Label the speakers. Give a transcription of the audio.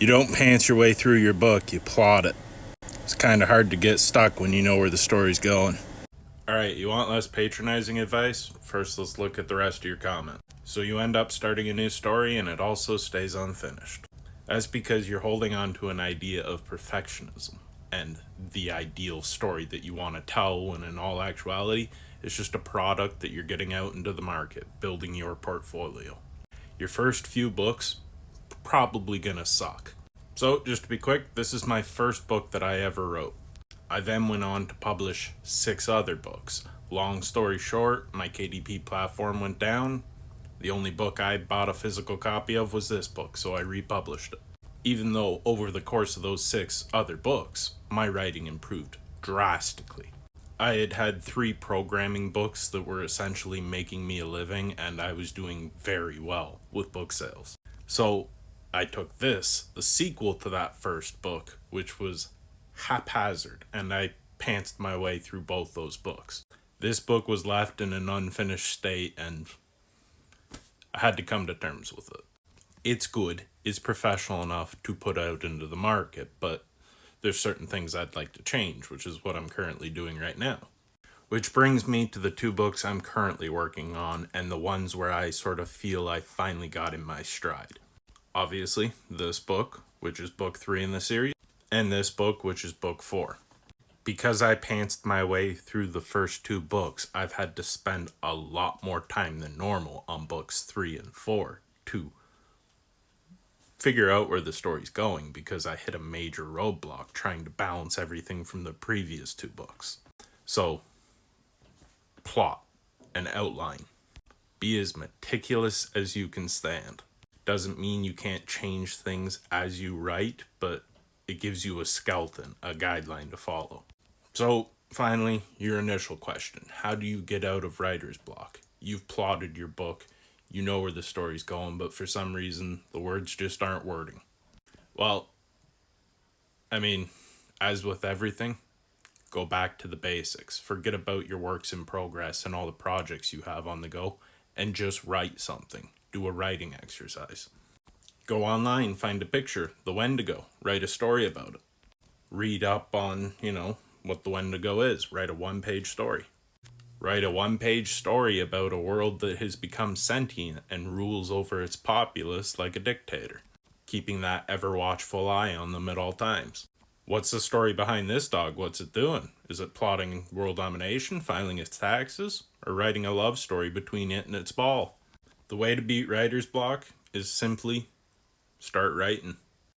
Speaker 1: You don't pants your way through your book, you plot it. It's kind of hard to get stuck when you know where the story's going. Alright, you want less patronizing advice? First, let's look at the rest of your comment. So you end up starting a new story and it also stays unfinished. That's because you're holding on to an idea of perfectionism and the ideal story that you want to tell, when in all actuality, it's just a product that you're getting out into the market, building your portfolio. Your first few books probably gonna suck. So, just to be quick, this is my first book that I ever wrote. I then went on to publish 6 other books. Long story short, my KDP platform went down. The only book I bought a physical copy of was this book, so I republished it. Even though over the course of those 6 other books, my writing improved drastically. I had 3 programming books that were essentially making me a living, and I was doing very well with book sales. So I took this, the sequel to that first book, which was haphazard, and I pantsed my way through both those books. This book was left in an unfinished state, and I had to come to terms with it. It's good, it's professional enough to put out into the market, but there's certain things I'd like to change, which is what I'm currently doing right now. Which brings me to the 2 books I'm currently working on, and the ones where I sort of feel I finally got in my stride. Obviously, this book, which is book 3 in the series, and this book, which is book 4. Because I pantsed my way through the first 2 books, I've had to spend a lot more time than normal on books 3 and 4 to figure out where the story's going, because I hit a major roadblock trying to balance everything from the previous 2 books. So, plot and outline. Be as meticulous as you can stand. Doesn't mean you can't change things as you write, but it gives you a skeleton, a guideline to follow. So, finally, your initial question. How do you get out of writer's block? You've plotted your book, you know where the story's going, but for some reason, the words just aren't wording. Well, as with everything, go back to the basics. Forget about your works in progress and all the projects you have on the go, and just write something. Do a writing exercise. Go online, find a picture, the Wendigo, write a story about it. Read up on, what the Wendigo is. Write a 1-page story. Write a 1-page story about a world that has become sentient and rules over its populace like a dictator, keeping that ever-watchful eye on them at all times. What's the story behind this dog? What's it doing? Is it plotting world domination, filing its taxes, or writing a love story between it and its ball? The way to beat writer's block is simply start writing.